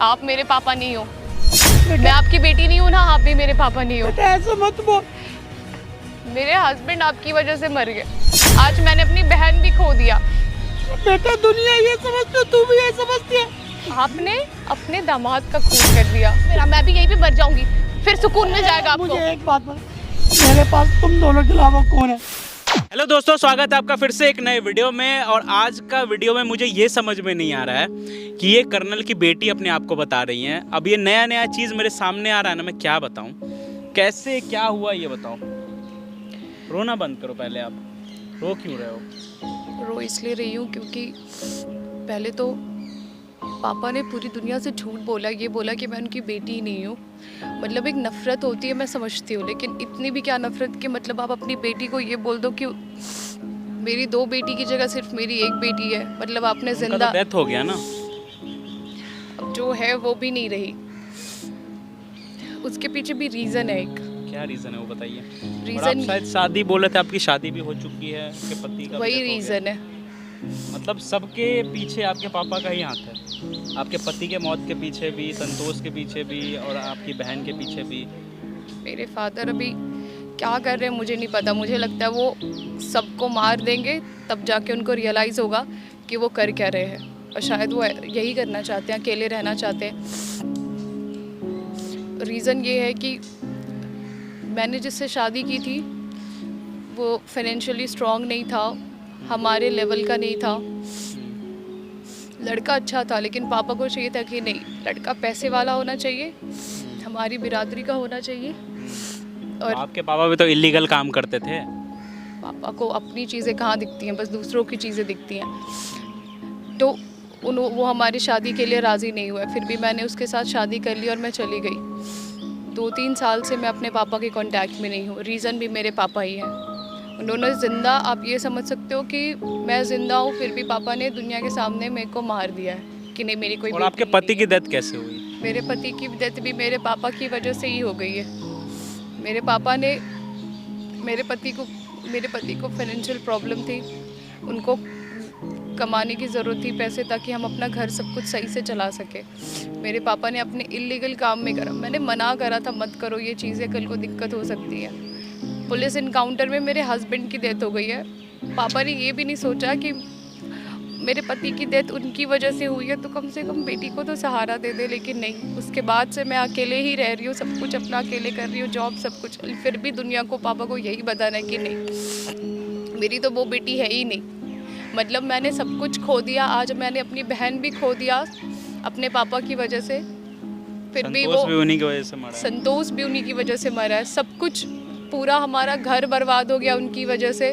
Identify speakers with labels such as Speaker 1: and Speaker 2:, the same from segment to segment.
Speaker 1: आप मेरे पापा नहीं हो। मैं आपकी बेटी नहीं हूँ ना, आप भी मेरे पापा नहीं हो।
Speaker 2: ऐसा मत बोल।
Speaker 1: मेरे हस्बैंड आपकी वजह से मर गए। आज मैंने अपनी बहन भी खो दिया।
Speaker 2: बेटा दुनिया ये समझती है, तू भी ये समझती है।
Speaker 1: आपने अपने दामाद का खून कर दिया। मैं भी यहीं पे मर जाऊंगी, फिर सुकून मिल जाएगा आपको।
Speaker 2: मुझे एक बात बता, मेरे पास तुम दोनों के अलावा कौन है?
Speaker 3: हेलो दोस्तों, स्वागत है आपका फिर से एक नए वीडियो में। और आज का वीडियो में मुझे ये समझ में नहीं आ रहा है कि ये कर्नल की बेटी अपने आप को बता रही हैं। अब ये नया चीज़ मेरे सामने आ रहा है ना, मैं क्या बताऊं, कैसे क्या हुआ ये बताओ। रोना बंद करो पहले। आप रो क्यों रहे हो?
Speaker 1: रो इसलिए रही हूँ क्योंकि पहले तो पापा ने पूरी दुनिया से झूठ बोला, ये बोला कि मैं उनकी बेटी ही नहीं हूँ। मतलब एक नफ़रत होती है, मैं समझती हूँ, लेकिन इतनी भी क्या नफ़रत कि मतलब आप अपनी बेटी को ये बोल दो कि मेरी 2 बेटी की जगह सिर्फ मेरी 1 बेटी है। मतलब आपने जिंदा
Speaker 3: तो डेथ हो गया ना,
Speaker 1: अब जो है वो भी नहीं रही। उसके पीछे भी रीज़न है एक।
Speaker 3: क्या रीज़न है वो बताइए।
Speaker 1: रीज़न
Speaker 3: आप शायद शादी बोले थे, आपकी शादी भी हो चुकी है, आपके पति का
Speaker 1: वही
Speaker 3: death हो गया।
Speaker 1: रीज़न है।
Speaker 3: मतलब सबके पीछे आपके पापा का ही हाथ है। आपके पति के मौत के पीछे भी, संतोष के पीछे भी, और आपकी बहन के पीछे भी।
Speaker 1: मेरे फादर अभी क्या कर रहे हैं मुझे नहीं पता। मुझे लगता है वो सबको मार देंगे, तब जाके उनको रियलाइज़ होगा कि वो कर क्या रहे हैं। और शायद वो यही करना चाहते हैं, अकेले रहना चाहते हैं। रीज़न ये है कि मैंने जिससे शादी की थी वो फाइनेंशियली स्ट्रॉन्ग नहीं था, हमारे लेवल का नहीं था। लड़का अच्छा था, लेकिन पापा को चाहिए था कि नहीं, लड़का पैसे वाला होना चाहिए, हमारी बिरादरी का होना चाहिए। और
Speaker 3: आपके पापा भी तो इलीगल काम करते थे।
Speaker 1: पापा को अपनी चीज़ें कहाँ दिखती हैं, बस दूसरों की चीज़ें दिखती हैं। तो वो हमारी शादी के लिए राज़ी नहीं हुआ। फिर भी मैंने उसके साथ शादी कर ली और मैं चली गई। 2-3 साल से मैं अपने पापा के कांटेक्ट में नहीं हूँ। रीज़न भी मेरे पापा ही हैं। उन्होंने ज़िंदा, आप ये समझ सकते हो कि मैं ज़िंदा हूँ, फिर भी पापा ने दुनिया के सामने मेरे को मार दिया है कि नहीं मेरी कोई
Speaker 3: और आपके पति की डेथ कैसे हुई?
Speaker 1: मेरे पति की डेथ भी मेरे पापा की वजह से ही हो गई है। मेरे पापा ने मेरे पति को फाइनेंशियल प्रॉब्लम थी, उनको कमाने की ज़रूरत थी पैसे, ताकि हम अपना घर सब कुछ सही से चला सके। मेरे पापा ने अपने इलीगल काम में करा। मैंने मना करा था मत करो ये चीज़ें, कल को दिक्कत हो सकती है। पुलिस इनकाउंटर में मेरे हस्बैंड की डेथ हो गई है। पापा ने ये भी नहीं सोचा कि मेरे पति की डेथ उनकी वजह से हुई है, तो कम से कम बेटी को तो सहारा दे दे। लेकिन नहीं, उसके बाद से मैं अकेले ही रह रही हूँ, सब कुछ अपना अकेले कर रही हूँ, जॉब सब कुछ। फिर भी दुनिया को, पापा को यही बताना है कि नहीं, मेरी तो वो बेटी है ही नहीं। मतलब मैंने सब कुछ खो दिया। आज मैंने अपनी बहन भी खो दिया अपने पापा की वजह से। फिर भी वो
Speaker 3: उन्हीं की वजह से मरा है।
Speaker 1: संतोष भी उन्हीं की वजह से मरा है। सब कुछ, पूरा हमारा घर बर्बाद हो गया उनकी वजह से।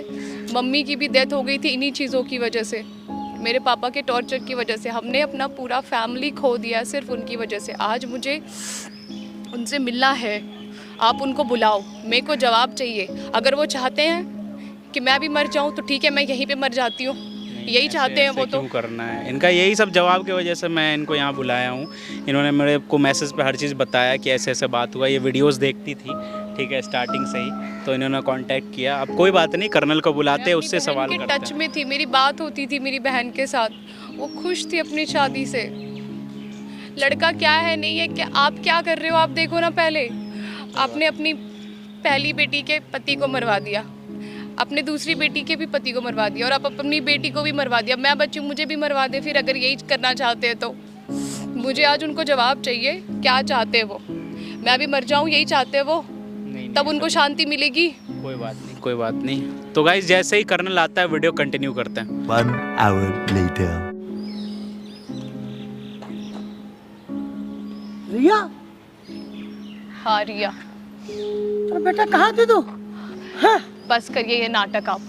Speaker 1: मम्मी की भी डेथ हो गई थी इन्हीं चीज़ों की वजह से, मेरे पापा के टॉर्चर की वजह से। हमने अपना पूरा फैमिली खो दिया सिर्फ उनकी वजह से। आज मुझे उनसे मिलना है, आप उनको बुलाओ, मेरे को जवाब चाहिए। अगर वो चाहते हैं कि मैं भी मर जाऊं तो ठीक है, मैं यहीं पे मर जाती हूँ। यही चाहते हैं वो तो।
Speaker 3: क्यों करना है इनका? यही सब जवाब की वजह से मैं इनको यहाँ बुलाया हूँ। इन्होंने मेरे को मैसेज पे हर चीज़ बताया कि ऐसे ऐसे बात हुआ। ये वीडियोस देखती थी, ठीक है, स्टार्टिंग से ही, तो इन्होंने कांटेक्ट किया। अब कोई बात नहीं, कर्नल को बुलाते हैं, उससे सवाल करते हैं।
Speaker 1: टच में थी, मेरी बात होती थी मेरी बहन के साथ। वो खुश थी अपनी शादी से। लड़का क्या है नहीं है, क्या आप क्या कर रहे हो? आप देखो ना, पहले आपने अपनी पहली बेटी के पति को मरवा दिया, अपने दूसरी बेटी के भी पति को मरवा दिया, और आप अपनी बेटी को भी मरवा दिया। मैं बच्ची, मुझे भी मरवा दे फिर, अगर यही करना चाहते हैं तो। मुझे आज उनको जवाब चाहिए, क्या चाहते हैं वो? मैं भी मर जाऊं, यही चाहते हैं वो?
Speaker 3: नहीं,
Speaker 1: तब उनको शांति मिलेगी।
Speaker 3: कोई बात नहीं, कोई बात नहीं। तो गाइस, जैसे ही कर्नल आता है वीडियो कंटिन्यू करते हैं।
Speaker 4: 1 hour later.
Speaker 2: रिया,
Speaker 1: हाँ रिया।
Speaker 2: अरे बेटा कहाँ थी तू? हाँ?
Speaker 1: बस करिए ये नाटक आप।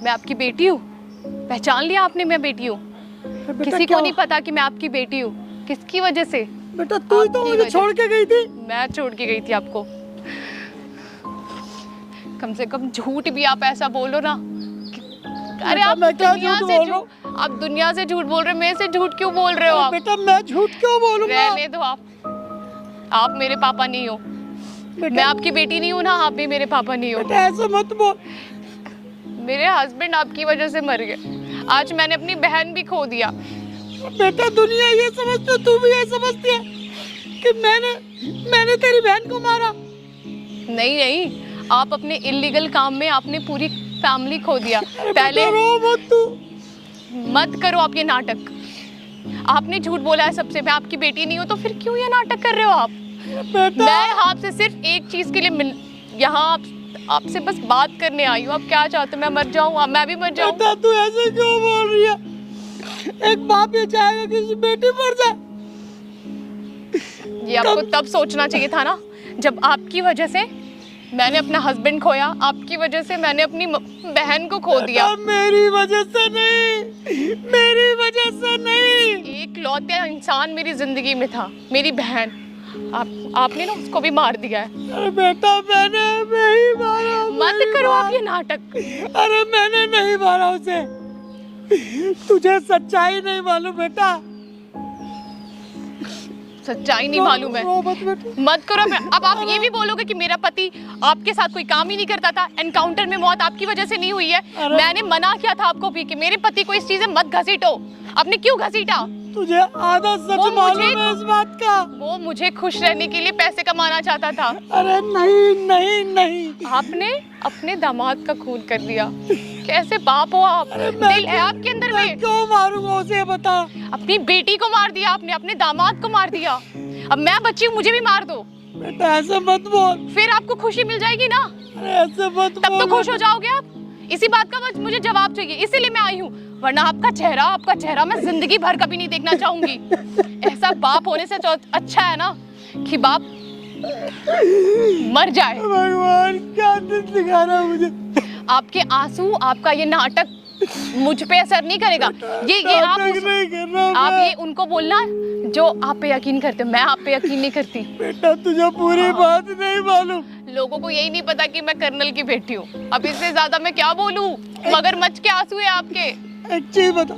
Speaker 1: मैं आपकी बेटी हूँ, पहचान लिया आपने मैं बेटी हूँ। किसी को नहीं पता कि मैं आपकी बेटी हूँ। किसकी वजह से?
Speaker 2: बेटा तू ही तो मुझे छोड़ के गई थी।
Speaker 1: मैं छोड़ के गई थी आपको? कम से कम झूठ भी आप ऐसा बोलो ना। अरे आप दुनिया से झूठ बोल रहे हो, मेरे से झूठ क्यों बोल रहे हो आप?
Speaker 2: बेटा मैं झूठ क्यों बोलूंगा?
Speaker 1: रहने दो आप मेरे पापा नहीं हो। मैं आपकी बेटी नहीं हूँ ना, आप भी मेरे पापा नहीं हो।
Speaker 2: बेटा ऐसा मत बोल।
Speaker 1: मेरे हस्बैंड आपकी वजह से मर गए। आज मैंने अपनी बहन भी खो दिया।
Speaker 2: बेटा दुनिया ये समझती है, तू भी ये समझती है कि मैंने तेरी बहन को मारा।
Speaker 1: नहीं नहीं, आप अपने इलीगल काम में आपने पूरी फैमिली खो दिया। पहले
Speaker 2: रो मत तू।
Speaker 1: मत करो आप ये नाटक। आपने झूठ बोला है सबसे, मैं आपकी बेटी नहीं हूँ, तो फिर क्यों ये नाटक कर रहे हो आप?
Speaker 2: बेटा
Speaker 1: मैं आपसे सिर्फ एक चीज के लिए यहाँ आपसे बस बात करने आई हूँ। आप क्या चाहते हो, मैं मर जाऊँ? मैं भी मर जाऊँ?
Speaker 2: बेटा तू ऐसे क्यों बोल रही है? एक बाप ये चाहेगा कि उसकी बेटी मर जाए?
Speaker 1: ये आपको तब सोचना चाहिए था ना, जब आपकी वजह से मैंने अपना हस्बैंड खोया, आपकी वजह से मैंने अपनी बहन को खो दिया।
Speaker 2: मेरी वजह से नहीं, मेरी वजह से नहीं।
Speaker 1: एक लौता इंसान मेरी जिंदगी में था, मेरी बहन। आपने ना उसको भी मार दिया है।
Speaker 2: अरे बेटा मैंने नहीं मारा।
Speaker 1: मत करो आप ये नाटक।
Speaker 2: अरे मैंने नहीं मारा उसे। तुझे सच्चाई नहीं मालूम बेटा।
Speaker 1: सच्चाई नहीं मालूम है। मत करो। अब आप ये भी बोलोगे कि मेरा पति आपके साथ कोई काम ही नहीं करता था, एनकाउंटर में मौत आपकी वजह से नहीं हुई है। मैंने मना किया था आपको भी कि मेरे पति को इस चीज में मत घसीटो। आपने क्यों घसीटा?
Speaker 2: तुझे आधा सच मालूम है इस बात का।
Speaker 1: वो मुझे खुश रहने के लिए पैसे कमाना चाहता था।
Speaker 2: अरे नहीं नहीं नहीं,
Speaker 1: आपने अपने दामाद का खून कर दिया। कैसे बाप हो आप? दिल है आपके अंदर में?
Speaker 2: क्यों मारूंगा उसे बता?
Speaker 1: अपनी बेटी को मार दिया आपने, अपने दामाद को मार दिया। अब मैं बच्ची हूँ, मुझे भी मार दो।
Speaker 2: बेटा ऐसे मत बोल।
Speaker 1: फिर आपको खुशी मिल जाएगी ना?
Speaker 2: अरे ऐसे मत बोल।
Speaker 1: तब तो खुश हो जाओगे आप। इसी बात का मुझे जवाब चाहिए, इसीलिए मैं आई हूँ। वरना आपका चेहरा मैं जिंदगी भर कभी नहीं देखना चाहूंगी। ऐसा बाप होने से तो अच्छा है ना कि बाप मर जाए।
Speaker 2: भगवान क्या दिन दिखा रहा है मुझे।
Speaker 1: आपके आंसू, आपका ये नाटक मुझ पे असर नहीं करेगा। ये आप ये उनको बोलना जो आप पे यकीन करते हो। मैं आप पे यकीन नहीं करती।
Speaker 2: बेटा तुझे पूरी बात नहीं मालूम।
Speaker 1: लोगों को यही नहीं पता कि मैं कर्नल की बेटी हूँ। अब इससे ज्यादा मैं क्या बोलूँ? मगरमच्छ के आंसू है आपके।
Speaker 2: एक चीज बता,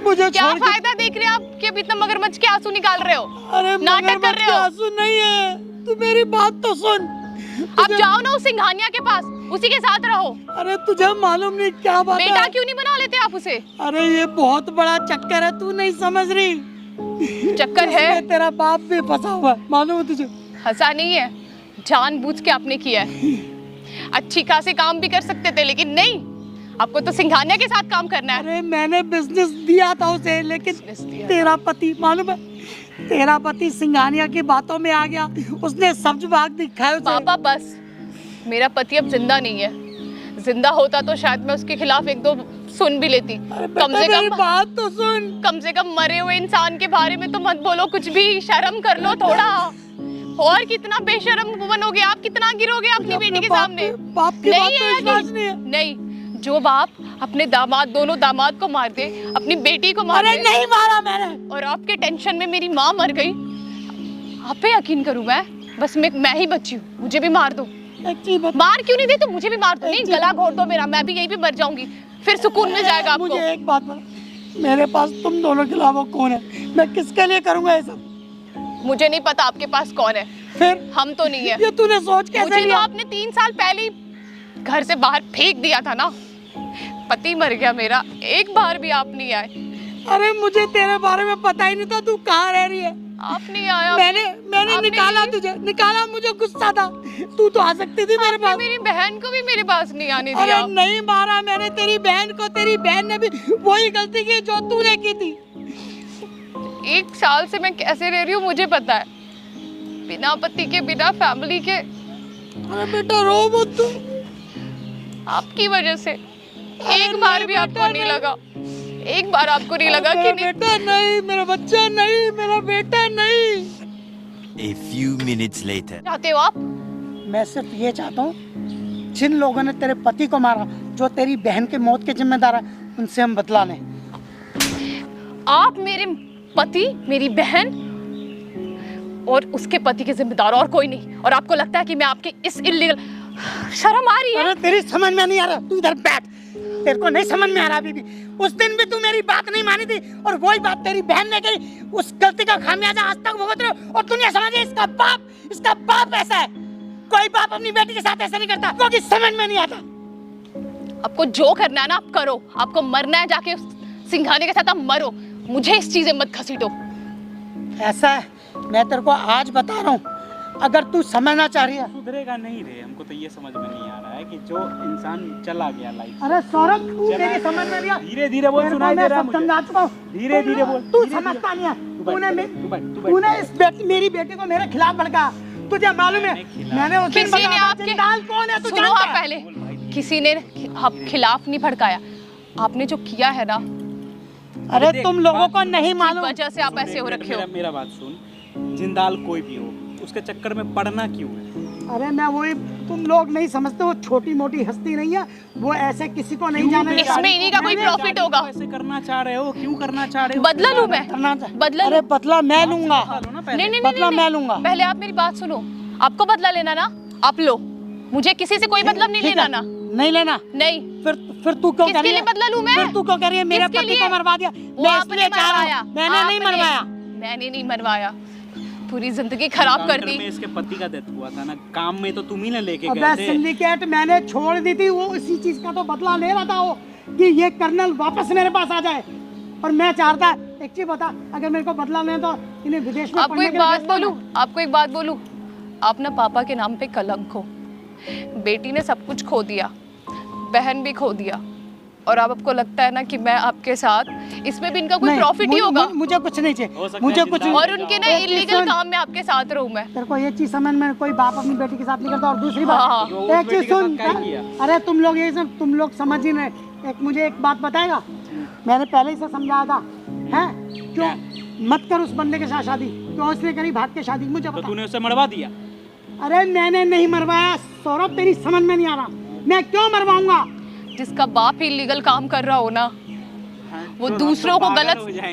Speaker 2: मुझे
Speaker 1: क्या फायदा देख रहे हैं आप कि अब इतना मगरमच्छ के आंसू निकाल रहे हो?
Speaker 2: अरे
Speaker 1: नाटक कर रहे हो।
Speaker 2: आंसू नहीं है, तू मेरी बात तो सुन।
Speaker 1: आप जाओ ना उस सिंघानिया के पास, उसी के साथ रहो।
Speaker 2: अरे तुझे मालूम नहीं क्या बात है?
Speaker 1: बेटा क्यों नहीं बना लेते आप उसे?
Speaker 2: अरे ये बहुत बड़ा चक्कर है, तू नहीं समझ रही।
Speaker 1: चक्कर है?
Speaker 2: तेरा बाप भी फंसा हुआ है, मालूम है तुझे?
Speaker 1: हंसा नहीं है, जानबूझ के आपने किया है। अच्छी खासी काम भी कर सकते थे, लेकिन नहीं, आपको तो सिंघानिया के साथ काम करना है।
Speaker 2: अरे मैंने बिजनेस दिया था उसे, लेकिन तेरा पति, मालूम है, तेरा पति सिंघानिया की बातों में आ गया। उसने सब्ज बाग दिखाया उसे।
Speaker 1: पापा बस, मेरा पति अब जिंदा नहीं है। जिंदा होता तो शायद मैं उसके खिलाफ एक दो सुन भी लेती। कम से कम
Speaker 2: बात तो सुन।
Speaker 1: कम से कम मरे हुए इंसान के बारे में तो मत बोलो कुछ भी। शर्म कर लो थोड़ा। और कितना बेशर्म बनोगे आप, कितना गिरोगे अपनी बेटी के सामने?
Speaker 2: बाप की
Speaker 1: नहीं
Speaker 2: बात
Speaker 1: है,
Speaker 2: तो विश्वास नहीं है।
Speaker 1: नहीं, जो बाप अपने दामाद, दोनों दामाद को मार दे, अपनी बेटी को मार दे।
Speaker 2: नहीं मारा मैंने।
Speaker 1: और आपके टेंशन में मेरी माँ मर गई, आप पे यकीन करूं मैं? बस मैं ही बच्ची हूँ, मुझे भी मार दो। मार क्यों नहीं दे? तो मुझे भी मार दो। नहीं, गला घोट दो मेरा, मैं भी यहीं पे मर जाऊंगी, फिर सुकून मिल जाएगा आपको।
Speaker 2: मुझे एक बात बता, मेरे पास तुम दोनों के अलावा कौन है? मैं किसके लिए करूंगा ये सब?
Speaker 1: मुझे नहीं पता आपके पास कौन है।
Speaker 2: फिर
Speaker 1: हम तो नहीं है।
Speaker 2: ये तूने सोच कैसे
Speaker 1: मुझे तो
Speaker 2: लिया?
Speaker 1: आपने 3 साल पहले ही घर से बाहर फेंक दिया था ना। पति मर गया मेरा, एक बार भी आप नहीं आए।
Speaker 2: अरे मुझे तेरे बारे में पता ही नहीं था, तू कहाँ रह रही है।
Speaker 1: आप नहीं आया।
Speaker 2: मैंने निकाला तुझे, निकाला, मुझे गुस्सा था। तू तो आ सकती थी मेरे पास।
Speaker 1: मेरी बहन को भी मेरे पास नहीं आने
Speaker 2: अरे
Speaker 1: दिया।
Speaker 2: नहीं मारा मैंने तेरी बहन को। तेरी बहन ने भी वही गलती की जो तूने की थी।
Speaker 1: 1 साल से मैं कैसे रह रही हूँ मुझे पता है, बिना पति के, बिना फैमिली के।
Speaker 2: अरे बेटा रो मत तू।
Speaker 1: आपकी वजह से एक बार भी आपको नहीं लगा, एक बार आपको नहीं लगा कि नहीं?
Speaker 2: बेटा नहीं, मेरा बच्चा नहीं, मेरा बेटा नहीं।
Speaker 4: A few minutes later.
Speaker 1: चाहते हो आप?
Speaker 2: मैं सिर्फ ये चाहता हूँ, जिन लोगों ने तेरे पति को मारा, जो तेरी बहन के मौत के जिम्मेदार है, उनसे हम बदला लें।
Speaker 1: आप मेरे पति, मेरी बहन और उसके पति के जिम्मेदार, और कोई नहीं। और आपको लगता है कि मैं आपके इस इल्लीगल, शर्म आ रही है?
Speaker 2: अरे तेरी समझ में नहीं आ रहा, तू इधर बैठ। तेरे को नहीं समझ में आ रहा अभी भी। उस दिन भी तू मेरी बात नहीं मानी थी, और वही बात तेरी बहन ने कही। उस गलती का खामियाजा आज तक भुगत रहे हो, और दुनिया समझे इसका बाप ऐसा है। कोई बाप अपनी बेटी के साथ ऐसा नहीं करता, क्योंकि समझ में नहीं आता।
Speaker 1: आपको जो करना है ना आप करो। आपको मरना है, जाके उस सिंघाने के साथ आप मरो। मुझे इस चीज़ में मत घसीटो।
Speaker 2: ऐसा है, मैं तेरे को आज बता रहा हूँ, अगर तू समझना चाह रही है।
Speaker 3: सुधरेगा नहीं रे, हमको तो ये समझ में नहीं आ रहा है कि जो इंसान चला गया लाइफ।
Speaker 2: अरे सौरभ, तू मेरी समझ में नहीं आ।
Speaker 3: धीरे धीरे बोल, सुनाई दे रहा है मुझे।
Speaker 2: समझा चुका हूँ।
Speaker 3: धीरे धीरे बोल।
Speaker 2: तू समझता नहीं है। तूने इस मेरी बेटी को मेरे खिलाफ भड़का। तुझे मालूम है मैंने उस दिन
Speaker 1: किसी ने
Speaker 2: बताया
Speaker 1: आपके
Speaker 2: जिंदाल कौन है, तू
Speaker 1: सुनो
Speaker 2: जानता
Speaker 1: आप
Speaker 2: है?
Speaker 1: पहले, किसी ने आप खिलाफ नहीं भड़काया। आपने जो किया है ना,
Speaker 2: अरे तुम लोगों को नहीं
Speaker 1: इस
Speaker 2: मालूम।
Speaker 1: वजह से आप ऐसे हो रखे हो।
Speaker 3: मेरा बात सुन, जिंदाल कोई भी हो, उसके चक्कर में पड़ना क्यों है?
Speaker 2: अरे मैं वही, तुम लोग नहीं समझते, वो छोटी मोटी हस्ती नहीं है, वो ऐसे किसी को नहीं जाने देता।
Speaker 1: इसमें इन्हीं का कोई प्रॉफिट होगा।
Speaker 3: ऐसे करना चाह रहे हो, क्यों करना चाह रहे हो?
Speaker 1: बदला लूं मैं, बदला
Speaker 2: अरे बदला मैं लूंगा।
Speaker 1: नहीं नहीं
Speaker 2: बदला
Speaker 1: नहीं,
Speaker 2: मैं लूंगा।
Speaker 1: पहले आप मेरी बात सुनो। आपको बदला लेना ना, आप लो। मुझे किसी से कोई मतलब नहीं
Speaker 2: ठीक
Speaker 1: लेना
Speaker 2: है,
Speaker 1: ना।
Speaker 2: नहीं लेना।
Speaker 1: नहीं,
Speaker 2: फिर तू क्यों
Speaker 1: किसके
Speaker 2: कह रही
Speaker 1: लिए
Speaker 2: है?
Speaker 1: बदला लूं मैं?
Speaker 2: फिर तू क्यों कह रही है मेरे
Speaker 1: किसके
Speaker 2: पति
Speaker 1: लिए?
Speaker 2: को मरवा दिया?
Speaker 1: वो
Speaker 2: मैं
Speaker 1: आपने
Speaker 2: इसलिए चाह रहा
Speaker 1: मरवाया।
Speaker 2: हूं। मैंने नहीं
Speaker 1: आपने-
Speaker 2: मरवाया।
Speaker 1: मैंने नहीं मरवाया, पूरी जिंदगी खराब कर दी।
Speaker 3: में इसके पति का डेथ हुआ था ना, काम में तो तुम ही ना लेके
Speaker 2: अबे
Speaker 3: गए थे।
Speaker 2: सिंडिकेट मैंने छोड़ दी थी, वो इसी चीज का तो बदला ले रहा था वो, कि ये कर्नल वापस मेरे पास आ जाए। और मैं चाहता, एक चीज बता, अगर मेरे को बदला लेना तो इन्हें विदेश में
Speaker 1: आपको
Speaker 2: पढ़ने
Speaker 1: एक
Speaker 2: के लिए
Speaker 1: बात
Speaker 2: भेज दो
Speaker 1: बोलूं,
Speaker 2: ना।
Speaker 1: आपको एक बात बोलूं, आप ना पापा के नाम पे कलंक हो। बेटी ने सब कुछ खो दिया, बहन भी खो दिया, और अब आपको लगता है ना कि मैं आपके साथ, इसमें भी इनका कोई
Speaker 2: नहीं,
Speaker 1: प्रॉफिट ही होगा।
Speaker 2: मुझे कुछ नहीं
Speaker 3: हो
Speaker 2: चाहिए,
Speaker 3: सकता
Speaker 2: मुझे
Speaker 3: है
Speaker 2: कुछ
Speaker 3: जिंदा
Speaker 1: और उनके ना
Speaker 2: एक चीज
Speaker 1: इलीगल
Speaker 2: सुन,
Speaker 1: काम में आपके साथ रहूं मैं।
Speaker 2: तेरे को ये चीज समझ में, कोई बाप अपनी बेटी के साथ नहीं करता। और दूसरी
Speaker 1: हाँ।
Speaker 2: बात,
Speaker 3: तो उस
Speaker 2: एक
Speaker 3: बेटी
Speaker 2: चीज
Speaker 3: के
Speaker 2: सुन,
Speaker 3: साथ क्या ही किया?
Speaker 2: अरे तुम लोग ये सब तुम लोग समझ ही नहीं। एक मुझे एक बात बताएगा, मैंने पहले ही से समझाया था, हैं क्यों मत कर उस बंदे के साथ शादी, क्यों उसने करी भाग के शादी, मुझे
Speaker 3: तो
Speaker 2: बता।
Speaker 3: तूने उसे मरवा दिया?
Speaker 2: अरे मैंने नहीं मरवाया सौरभ, तेरी समझ में नहीं आ रहा, मैं क्यों मरवाऊंगा?
Speaker 1: जिसका बाप ही इलीगल काम कर रहा हो ना, वो दूसरों को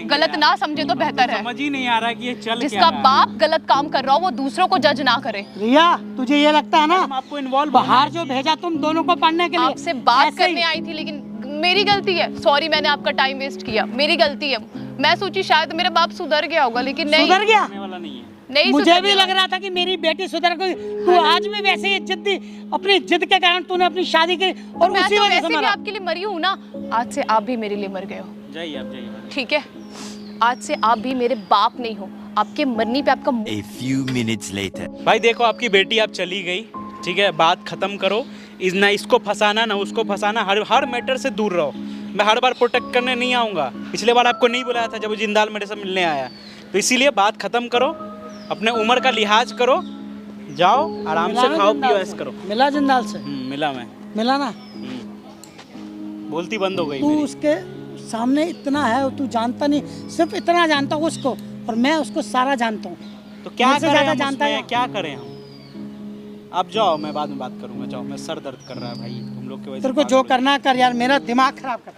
Speaker 1: गलत ना समझे तो बेहतर है।
Speaker 3: समझ ही नहीं आ रहा कि ये चल क्या
Speaker 1: जिसका
Speaker 3: रहा है।
Speaker 1: बाप गलत काम कर रहा हो, वो दूसरों को जज ना करे।
Speaker 2: रिया, तुझे ये लगता है ना
Speaker 3: हम आपको इन्वॉल्व
Speaker 2: बाहर जो भेजा तुम दोनों को पढ़ने के लिए,
Speaker 1: आपसे बात
Speaker 2: ऐसे ही-
Speaker 1: करने आई थी, लेकिन मेरी गलती है। सॉरी, मैंने आपका टाइम वेस्ट किया, मेरी गलती है। मैं सोची शायद मेरा बाप सुधर गया होगा, लेकिन नहीं,
Speaker 2: सुधर गया।
Speaker 3: करने वाला नहीं है।
Speaker 1: नहीं
Speaker 2: मुझे
Speaker 1: सुधरने
Speaker 2: भी लग
Speaker 1: वाला।
Speaker 2: रहा था कि मेरी बेटी सुधर गई। तू आज भी वैसे ही जिद्दी, अपनी जिद के कारण तूने अपनी शादी की, और
Speaker 1: मैं
Speaker 2: उसी
Speaker 1: तो
Speaker 2: वजह
Speaker 1: वैसे
Speaker 2: से
Speaker 1: भी
Speaker 2: मरा।
Speaker 1: आपके लिए मरी हूँ ना। आज से आप भी मेरे लिए मर गए हो,
Speaker 3: जाइए आप, जाइए।
Speaker 1: ठीक है? आज से आप भी मेरे बाप नहीं हो। आपके मरने पे आपका
Speaker 4: A few minutes later.
Speaker 3: भाई देखो, आपकी बेटी आप चली गई, ठीक है, बात खत्म करो। ना इसको फंसाना ना उसको फंसाना, हर मैटर से दूर रहो। मैं हर बार प्रोटेक्ट करने नहीं आऊँगा। पिछले बार आपको नहीं बुलाया था जब वो जिंदाल मेरे से मिलने आया, तो इसीलिए बात खत्म करो, अपने उम्र का लिहाज करो, जाओ आराम से खाओ पियो ऐश करो।
Speaker 2: मिला जिंदाल से?
Speaker 3: मिला मैं।
Speaker 2: मिला ना?
Speaker 3: बोलती बंद हो गई
Speaker 2: तू
Speaker 3: मेरी।
Speaker 2: उसके सामने इतना है, तू जानता नहीं, सिर्फ इतना जानता हूँ उसको, और मैं उसको सारा जानता हूँ।
Speaker 3: तो क्या
Speaker 2: मुझसे
Speaker 3: करें
Speaker 2: ज्यादा
Speaker 3: हम
Speaker 2: जानता
Speaker 3: उसमें?
Speaker 2: है।
Speaker 3: क्या करें हम? आप जाओ, मैं बाद में बात करूंगा। जाओ, मैं सर दर्द कर रहा है भाई तुम लोग की वजह से।
Speaker 2: तेरे को जो करना कर यार, मेरा दिमाग खराब कर।